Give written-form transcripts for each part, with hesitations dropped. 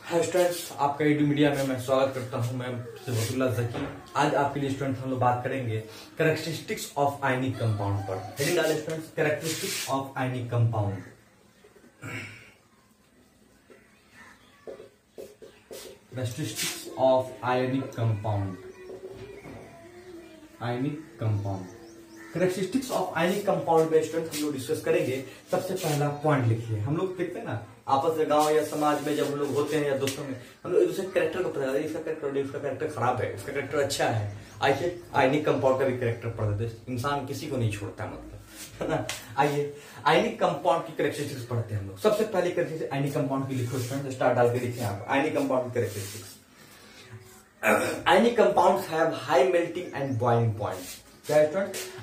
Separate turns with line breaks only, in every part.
Hi students, आपका ED media में मैं स्वागत करता हूं। मैं सिफातुल्लाह ज़की। आज आपके लिए स्टूडेंट्स हम लोग बात करेंगे कैरेक्टरिस्टिक्स ऑफ आयनिक कंपाउंड पर। हेडिंग डाले students, characteristics of ionic compound. Characteristics of ionic compound. Ionic compound, characteristics of ionic compound में स्टूडेंट हम लोग डिस्कस करेंगे। सबसे पहला पॉइंट लिखिए। हम लोग देखते हैं ना आपस में गांव या समाज में जब हम लोग होते हैं या दोस्तों में, हम लोग एक दूसरे कैरेक्टर को पता है, इसका कैरेक्टर खराब है, इसका कैरेक्टर अच्छा है। आइए आयनिक कंपाउंड का भी कैरेक्टर पढ़ देते। इंसान किसी को नहीं छोड़ता, मतलब है ना। आइए आयनिक कंपाउंड की कैरेक्टरिस्टिक्स पढ़ते हैं हम लोग। सबसे पहले कैरेक्टरिस्टिक्स आयनिक कंपाउंड की लिखो स्टूडेंट, स्टार डाल के लिखे आप आयनिक कंपाउंड की characteristics. Ionic compounds have high melting and boiling point.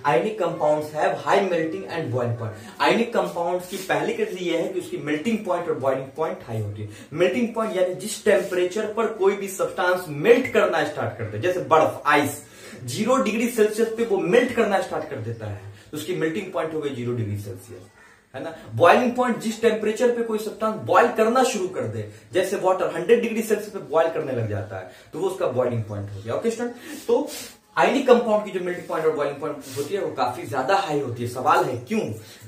Ionic compounds have high melting and boiling point. Ionic compounds की पहली कैटेगरी यह है कि उसकी मेल्टिंग पॉइंट और बॉइलिंग पॉइंट हाई होती है। मेल्टिंग पॉइंट यानी जिस टेम्परेचर पर कोई भी सब्सटेंस मेल्ट करना स्टार्ट करते हैं, जैसे बर्फ, आइस 0 डिग्री सेल्सियस पे वो मेल्ट करना स्टार्ट कर देता है, तो उसकी मेल्टिंग पॉइंट हो गई 0 डिग्री सेल्सियस, है ना। बॉइलिंग पॉइंट जिस टेम्परेचर पे कोई सब्सटेंस बॉइल करना शुरू कर दे, जैसे वाटर 100 डिग्री सेल्सियस पे बॉइल करने लग जाता है, तो वो उसका बॉइलिंग पॉइंट हो गया। ओके स्टूडेंट, तो आयनिक कंपाउंड की जो मेल्टिंग पॉइंट और बॉइलिंग पॉइंट होती है वो काफी ज्यादा हाई होती है। सवाल है क्यों?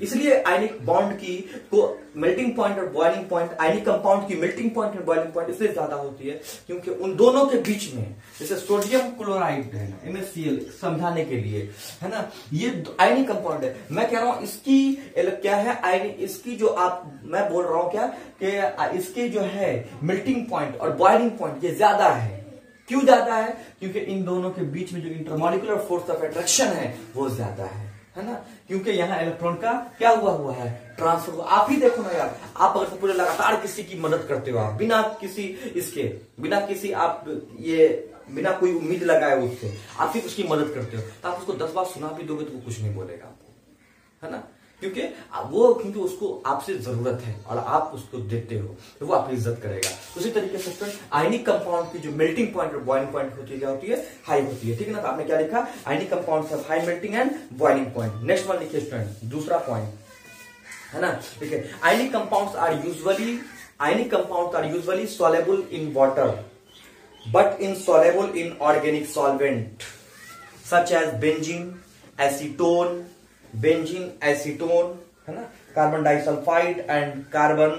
इसलिए आयनिक बॉन्ड की को मेल्टिंग पॉइंट और बॉइलिंग पॉइंट, आयनिक कंपाउंड की मेल्टिंग पॉइंट और बॉइलिंग पॉइंट इसलिए ज्यादा होती है क्योंकि उन दोनों के बीच में, जैसे सोडियम क्लोराइड है ना, NaCl, समझाने के लिए, है ना, ये आयनिक कंपाउंड है। मैं कह रहा हूं इसकी क्या है, आयनिक, इसकी जो मैं बोल रहा हूं क्या कि इसके जो है मेल्टिंग पॉइंट और बॉइलिंग पॉइंट ये ज्यादा है। क्यों ज्यादा है? क्योंकि इन दोनों के बीच में जो इंटरमॉलिक्यूलर फोर्स ऑफ अट्रैक्शन है वो ज्यादा है ना। क्योंकि यहाँ इलेक्ट्रॉन का क्या हुआ है, ट्रांसफर। आप ही देखो ना यार, आप अगर पूरे लगातार किसी की मदद करते हो, आप बिना किसी बिना कोई उम्मीद लगाए उससे आप ही उसकी मदद करते हो, तो आप उसको 10 बार सुना भी दोगे तो वो कुछ नहीं बोलेगा आपको, है ना। क्योंकि उसको आपसे जरूरत है और आप उसको देते हो, तो वो आपकी इज्जत करेगा। उसी तरीके से आयनिक कंपाउंड की जो मेल्टिंग पॉइंट और बॉइलिंग पॉइंट होती है, क्या होती है, हाई होती है, ठीक है ना। तो आपने क्या लिखा, ionic compounds have high melting and boiling point. Next one लिखिए स्टूडेंट, दूसरा पॉइंट, है ना। ठीक है, ionic compounds are usually soluble in water but insoluble in organic solvent such as benzene acetone, है ना, carbon disulphide and carbon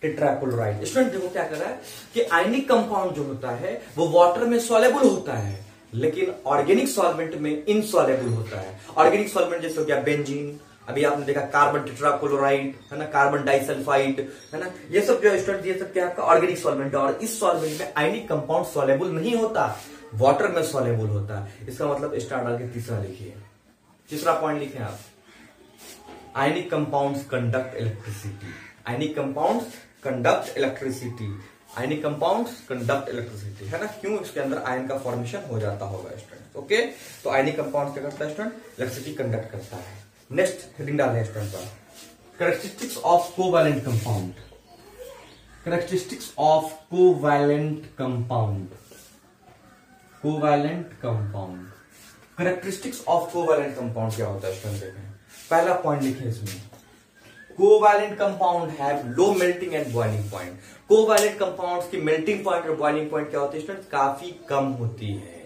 tetrachloride. Student देखो क्या कर रहा है कि आयनिक कंपाउंड जो होता है वो वाटर में सॉल्युबल होता है, लेकिन ऑर्गेनिक सॉल्वेंट में इनसॉल्युबल होता है। ऑर्गेनिक सॉल्वेंट जैसे हो गया बेंजीन, अभी आपने देखा कार्बन टेट्राक्लोराइड, है ना, कार्बन डाइसल्फाइड, है ना, ये सब जो स्टूडेंट ये सब क्या आपका ऑर्गेनिक सॉल्वेंट है। और इस सॉल्वेंट में आयनिक कंपाउंड सॉल्युबल नहीं होता, वाटर में सॉल्युबल होता है। इसका मतलब स्टार डाल के तीसरा लिखिए, तीसरा पॉइंट लिखें आप, ionic compounds conduct electricity. Ionic compounds conduct electricity, ionic compounds conduct electricity, है ना। क्यों? इसके अंदर आयन का फॉर्मेशन हो जाता होगा स्टूडेंट। ओके, तो आयनिक कंपाउंड क्या करता है स्टूडेंट, इलेक्ट्रिसिटी कंडक्ट करता है। नेक्स्ट हेडिंग डालें स्टूडेंट पर, characteristics of covalent compound. Characteristics of covalent compound. Covalent compound, characteristics of covalent compound क्या होता है स्टूडेंट, देखें। पहला पॉइंट लिखे इसमें, covalent compound have low melting and boiling point. Covalent compounds की मेल्टिंग पॉइंट और बॉइलिंग पॉइंट क्या होती है स्टूडेंट, काफी कम होती है।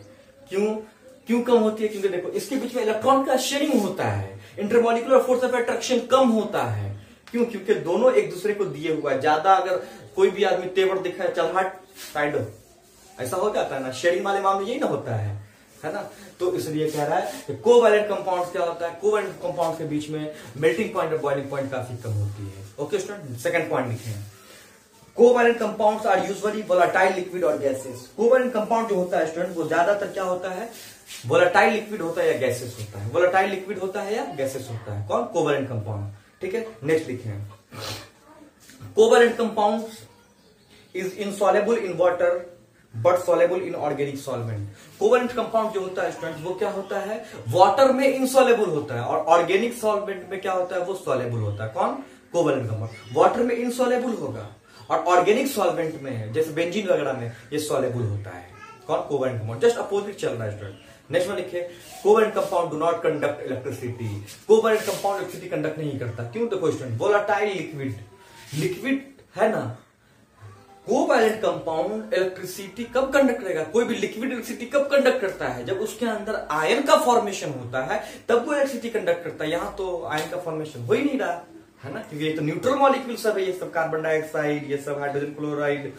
क्यों कम होती है? क्योंकि देखो इसके बीच में इलेक्ट्रॉन का शेयरिंग होता है, इंटरमॉलिक्यूलर फोर्स ऑफ अट्रैक्शन कम होता है। क्यों? क्योंकि दोनों एक दूसरे को दिए हुआ है। ज्यादा अगर कोई भी आदमी तेवर दिखा है, चल हट साइड, ऐसा हो जाता है ना, शेयरिंग वाले मामले यही ना होता है ना। तो इसलिए कह रहा है कि कोवैलेंट कंपाउंड्स क्या होता है, कोवैलेंट कंपाउंड्स के बीच में मेल्टिंग पॉइंट और बॉइलिंग पॉइंट काफी कम होती है। ओके स्टूडेंट, सेकंड पॉइंट लिखें, covalent compounds are usually volatile liquid और गैसेस। कोवैलेंट कंपाउंड जो होता है स्टूडेंट वो ज्यादातर क्या होता है, वोलेटाइल लिक्विड होता है या गैसेस होता है। वोलेटाइल लिक्विड होता है या गैसेस होता है, कौन, कोवैलेंट कंपाउंड, ठीक है। नेक्स्ट लिखें, covalent compounds is insoluble in water but soluble in organic solvent. Covalent compound जो होता है स्टूडेंट वो क्या होता है, वाटर में इनसॉल्युबल होता है, और ऑर्गेनिक सॉल्वेंट में क्या होता है, वो सॉल्युबल होता है। कौन, कोवैलेंट कंपाउंड। वाटर में इनसॉल्युबल होगा और ऑर्गेनिक सॉल्वेंट में जैसे बेंजीन वगैरह में ये सॉल्युबल होता है। कौन, कोवैलेंट कंपाउंड। जस्ट अपोजिट चल रहा है स्टूडेंट। नेक्स्ट में लिखे, covalent compound do not conduct electricity. Covalent compound electricity conduct नहीं करता। क्यों? तो क्वेश्चन, वोलेटाइल लिक्विड है ना, कोवैलेंट कंपाउंड इलेक्ट्रिसिटी कब कंडक्ट करेगा, कोई भी लिक्विड इलेक्ट्रिसिटी कब कंडक्ट करता है, जब उसके अंदर आयन का फॉर्मेशन होता है तब वो इलेक्ट्रिसिटी कंडक्ट करता है। यहां तो आयन का फॉर्मेशन हो ही नहीं रहा है ना, क्योंकि ये तो न्यूट्रल मॉलिक्यूल सब है, ये सब कार्बन डाइऑक्साइड, ये सब हाइड्रोजन क्लोराइड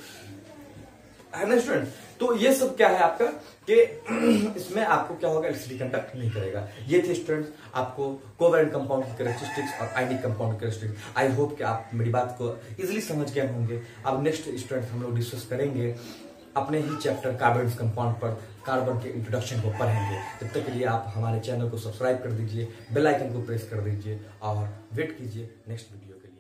है ना स्टूडेंट। तो ये सब क्या है आपका कि इसमें आपको क्या होगा, इलेक्ट्रिसिटी कंडक्ट नहीं करेगा। ये थे स्टूडेंट्स आपको कोवैलेंट कंपाउंड की कैरेक्टरिस्टिक्स और आयनिक कंपाउंड की कैरेक्टरिस्टिक्स। आई होप कि आप मेरी बात को इजीली समझ गए होंगे। अब नेक्स्ट स्टूडेंट हम लोग डिस्कस करेंगे अपने ही चैप्टर कार्बन कंपाउंड पर, कार्बन के इंट्रोडक्शन को पढ़ेंगे। तब तक के लिए आप हमारे चैनल को सब्सक्राइब कर दीजिए, बेल आइकन को प्रेस कर दीजिए और वेट कीजिए नेक्स्ट वीडियो के लिए।